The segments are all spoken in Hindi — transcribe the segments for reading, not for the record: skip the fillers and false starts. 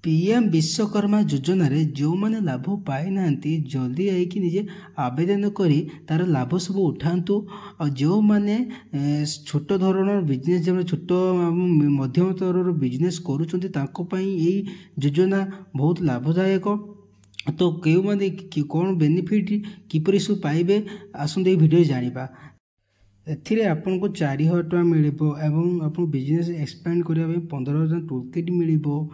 पीएम विश्वकर्मा योजना रे जो माने लाभ पाई नांती जल्दी आईकि निजे आवेदन करी तार लाभ सब उठातु। और जो माने छोट धरणर बिजनेस जो छोट मध्यम स्तर बिजनेस करूछंती ताको पई एई योजना बहुत लाभदायक। तो केउ माने कौन बेनिफिट किपरि सब पाइबे आसंदे एई वीडियो जानिबा। एथिरे आपन को 4000 टका मिलिबो एवं आपन बिजनेस एक्सपेंड करिया 15,000 टूल किट मिलिबो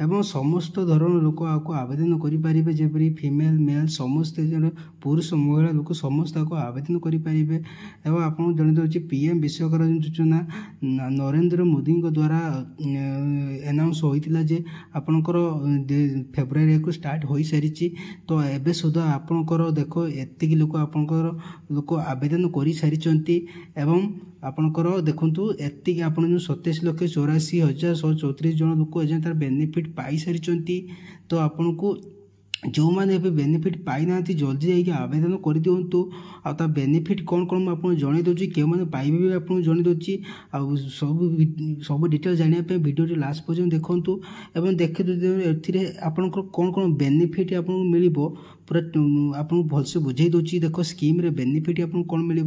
एवं समस्त धरण लोक आपको आवेदन करें जेपरी फीमेल मेल समस्त जन पुरुष महिला लोक समस्त आपको आवेदन करें। एवं आप जन दूसरी पीएम विश्वकर्मा योजना नरेंद्र मोदी द्वारा अनाउंस होता जे आपणकर फेब्रुआरी को स्टार्ट हो सारी। तो एबे सुधा आपणकर देख एतिक लोक आपणकर लोक आवेदन कर सारी एवं आपणकर देखु एतिक आप 27,84,134 जन लोक तार बेनिफिट पाई सारी। तो आपन को जो मैंने बेनिफिट पाई ना जल्दी जाइए आवेदन कर दिंतु। आ बेनिफिट कौन कौन आपको जन दूसरी क्यों मैंने पाइबे भी आपको जन दूसरी सब डिटेल जानापी वीडियो लास्ट पर्यटन देखूँ एवं देखिए आपंकर कौन कौन बेनिफिट आपको मिल पूरा आपको भलसे बुझे दूसरी। देख स्कीम रे बेनिफिट आपको कौन मिल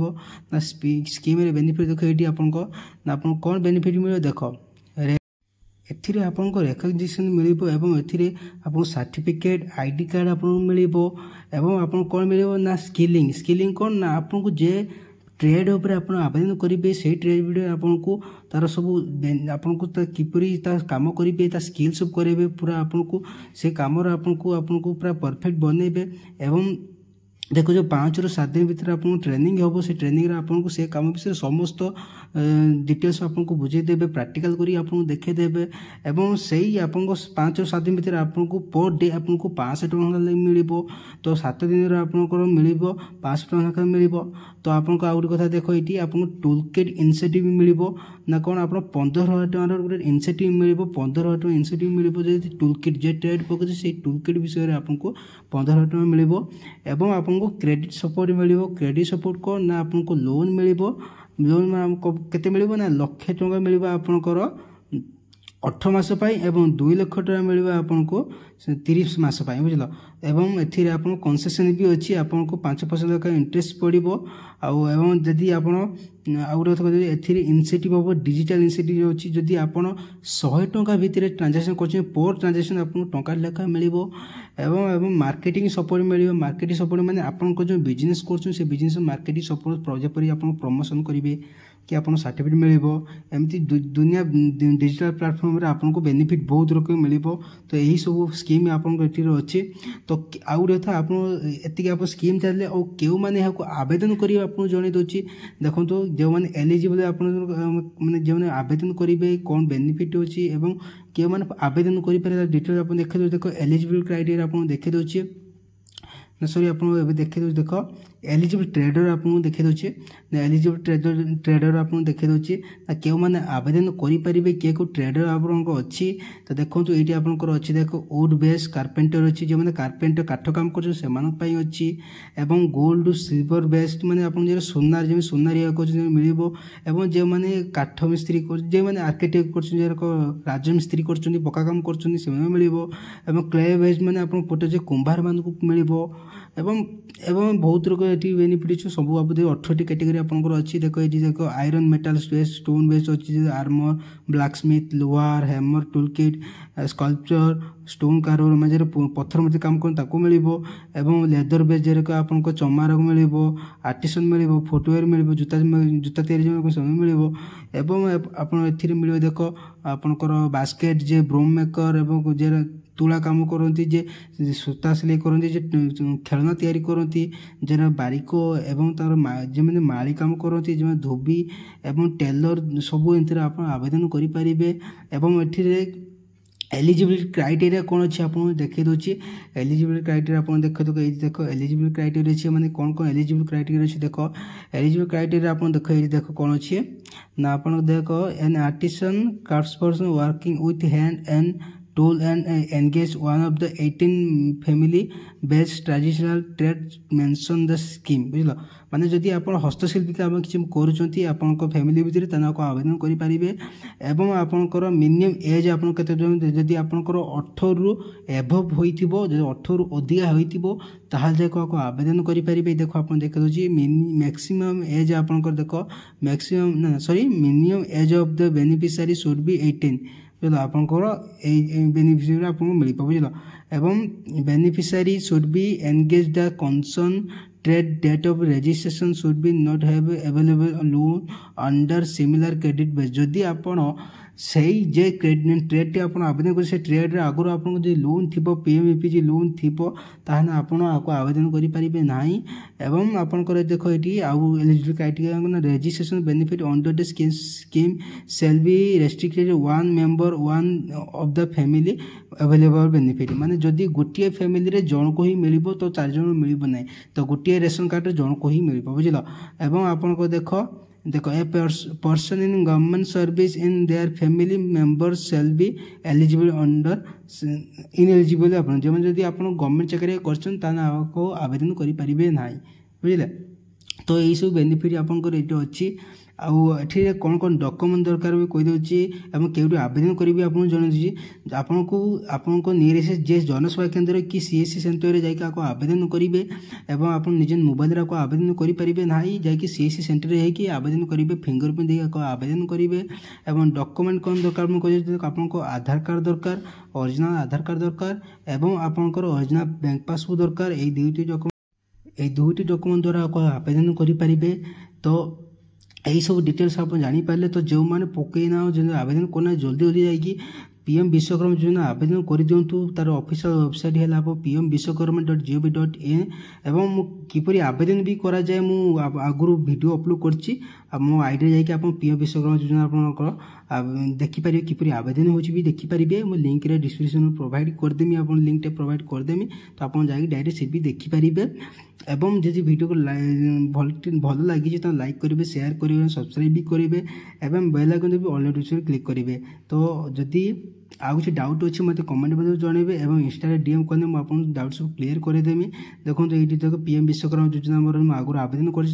ना स्कीम रे बेनिफिट देख ये आपको कौन बेनिफिट मिले देख एथिरे आपनको रेकग्निशन मिलिबो एवं एथिरे आपको सर्टिफिकेट आईडी कार्ड आपको मिलिबो एवं आपको कौन मिलिबो ना स्किलिंग कौन ना आपको जे ट्रेड उपर आप आवेदन करेंगे से ट्रेड वीडियो आपको तार सब आपको किपरि काम करेंगे ता स्किल सब करेंगे पूरा आपको से काम आपको पूरा परफेक्ट बनइबे। एवं देखो जो 5 ରୁ 7 दिन भीतर आपको ट्रेनिंग हम से ट्रेनिंग आपको से काम विषय समस्त डिटेल्स आपको बुझेदेवे प्रैक्टिकल करी आपको देखेदेवे। एवं से ही आपको 5 ରୁ 7 दिन भीतर आपको पर डे आपको 500 टका मिल। तो 7 दिन आपंकर मिल 500 टका मिल। तो आपको आउ गोटे कथा देख ये आपको टूल किट इनसेंटिव मिल ना कौन आप 15,000 टकर गोटे इनसेंटिव मिल 15,000 टका इनसेंटिव मिल जो टूल किट जे ट्रेड पकड़े से टूल किट विषय आपको 15,000 टका मिल। एवं आपको क्रेडिट सपोर्ट मिल क्रेडिट सपोर्ट कौन ना आपको लोन मिल लोन केते मिल ना 1 लाख टका मिल आपंकर 8 मास एवं 2 लाख टका मिल आपको 30 मास बुझल। एवं एथिरे आपन कंसेशन भी अच्छी आपको 5% का इंटरेस्ट पड़ो। एवं जदि आप एथिरे इनसेंटिव हम डिजिटल इनसेंटिव अच्छी जदि आप 100 टका भितर ट्रांजैक्शन कर पर ट्रांजैक्शन आपको टंका लेखा मिल। एवं मार्केटिंग सपोर्ट मिल मार्केटिंग सपोर्ट माने आपन जो बिजनेस कर बिजनेस मार्केटिंग सपोर्ट जपरी आप प्रमोशन करेंगे कि आपको सर्टिफिकेट मिल एमती दुनिया डिजिटल प्लेटफॉर्म रे आपको बेनिफिट बहुत रकम मिल। तो यही सब स्कीम आपको अच्छे। तो आउ था आप स्कीम चलिए और क्यों मैंने आवेदन कर आपको जन दूसरी देखो जो मैंने एलिजिबल मैंने जो मैंने आवेदन करेंगे कौन बेनिफिट अच्छी एवं क्यों मैंने आवेदन करें डिटेल आप देखे देख एलिजिबल क्राइटेरिया आपको देखे दूसरी ना सॉरी आप देखे देख एलिजिबल ट्रेडर आपको देखे दूसरी ना एलिजिबल ट्रेडर आपको देखे दूसरी ना क्यों मैंने आवेदन करेंगे किए को ट्रेडर आपको अच्छी। तो देखो ये आपंकर अच्छी देख वुड बेस कारपेंटर अच्छी जो मैंने कारपेंटर काठ काम कर अच्छी एवं गोल्ड सिल्वर बेस्ट मैंने आप सोनार जमी सोनार ये मिल जो मैंने काठ मिस्त्री जो मैंने आर्किटेक्ट कर राजमिस्त्री कर पक्का काम कर मिल क्ले बेस्ट मैंने आप पटे कुंभार मान मिल एवं बहुत रोक ये बेनिफिट सब आप 18टी कैटेगरी आपंकर अच्छी देख ये देख आयरन मेटाल स्टोन बेस अच्छी आर्मर ब्लैक स्मिथ लोहार hammer tool kit sculpture stone Carver मजे पत्थर मध्य काम कर मिल लेदर बेस जेरक आप चमार मिल आर्टिसन मिल फुटवेयर मिल जूता जूता मिल आप मिल देख आपंकर बास्केट जे ब्रोम मेकर एवं जे तुला काम करती जे सूता सिलाई करती जे खेलना तैयारी करती जे बारिको एवं तार जो मैंने माली काम करती जो धोबी एवं टेलर सब एंतिर आप आवेदन करेंगे। एवं एठिरे एलिजिबिलिटी क्राइटेरिया कौन अच्छी आपको देखे दूसरी एलिजिबिलिटी क्राइटेरिया आप देख एलिजिबिलिटी क्राइटेरिया अच्छे मैंने कौन कौन एलिजिबल क्राइटेरिया अच्छे देख एलिजिबल क्राइटेरिया आप देख कौन अच्छे ना आप देख an artisan crafts person working with hand and told and engaged one of the 18 family based traditional trades mention the scheme बुझल माने जदि आप हस्तशिल्पी काम किसी करुँच आपण फैमिली भितर ताना आवेदन करेंगे एवं आपणकर मिनिमम एज आप जदि आपणकर 18 रु एभव होइथिबो 18 रु अधिका होइथिबो ताहाल जाय को आवेदन करेंगे देखो आप देख दो मैक्सिमम एज आपणकर देखो मैक्सिमम ना sorry minimum age of the beneficiary should be 18 बुझल आपणकर बेनिफिशियरी आपको मिल बुझल एवं beneficiary should be engage the concern trade date of registration should be not have available loan under similar credit base जदि आपण सही जे ट्रेड टी आप आवेदन कर से ट्रेड रे आगुर आपन जो लोन थिबो पीएमईपीजी लोन थिबो ताहना आपण आको आवेदन करि परिबे नाही एवं आपन करे देखो एटी आउ एलिजिबल क्राइटेरिया न registration benefit under the scheme shall be restricted one member one of the family available benefit माने जदि गोटिए फैमिली रे जण को ही मिलिबो तो चार जण मिलिबो नै तो गोटिए रेशन कार्ड रे जण को ही मिलिबो बुझिलो एवं आपन को देखो a person in government service in their family members shall be eligible under ineligible आपन जब जदि आपन गवर्नमेंट चाकरी करछन ताना को आवेदन करि परिबे नाही बुझिले तो यही सब बेनिफिट आपन एटी अछि आठी कौन कौन डॉक्यूमेंट दरकार भी कही दूसरी एवं केउटी आवेदन करी आपको जन दूसरी आपन को नियरेस्ट जे जनसेवा केन्द्र कि सीएससी सेंटर जाकि आवेदन करेंगे एवं आप निज मोबाइल आवेदन करेंगे ना जाकि सीएससी सेंटर होगी आवेदन करेंगे फिंगरप्रिंट देकर आवेदन करेंगे एवं डॉक्यूमेंट कौन दरकार मुझे आपको आधार कार्ड दरकार ओरिजिनल आधार कार्ड दरकार एवं आपंकर ओरिजिनल बैंक पासबुक दरकार यही दुईटी डॉक्यूमेंट द्वारा आवेदन करेंगे तो यही सब डिटेल्स आप जापारे तो जो मैंने पकईना जो आवेदन करना जल्दी जल्दी जाकि पीएम विश्वकर्मा योजना आवेदन कर दिंतु तार ऑफिशियल वेबसाइट है pmvishwakarma.gov.in एवं किपरि आवेदन भी करा जाए मु आगुरु वीडियो अपलोड करछि मो आईडी जाकि आप पीएम विश्वकर्मा योजना आपन देखिपारे किपरि आवेदन होछि भी देखिपारे मो लिंक रे डिस्क्रिप्शन में प्रोवाइड करदेमी आप लिंक टे प्रोवाइड करदेमी तो आप जाकि डायरेक्ट से भी देखिपारे एवं जदि वीडियो को भल लगी तो लाइक करेंगे शेयर करेंगे सब्सक्राइब भी करेंगे एवं बेल आइकन भी ऑल नोटिफिकेशन क्लिक करेंगे तो जदि आउ कि डाउट अच्छे मत कमेंट में जनइबे एवं इंस्टा डीएम करने मुझे डाउट सब क्लियर करदेमी देखो ये देख पीएम विश्वकर्मा योजना आगुरी आवेदन कर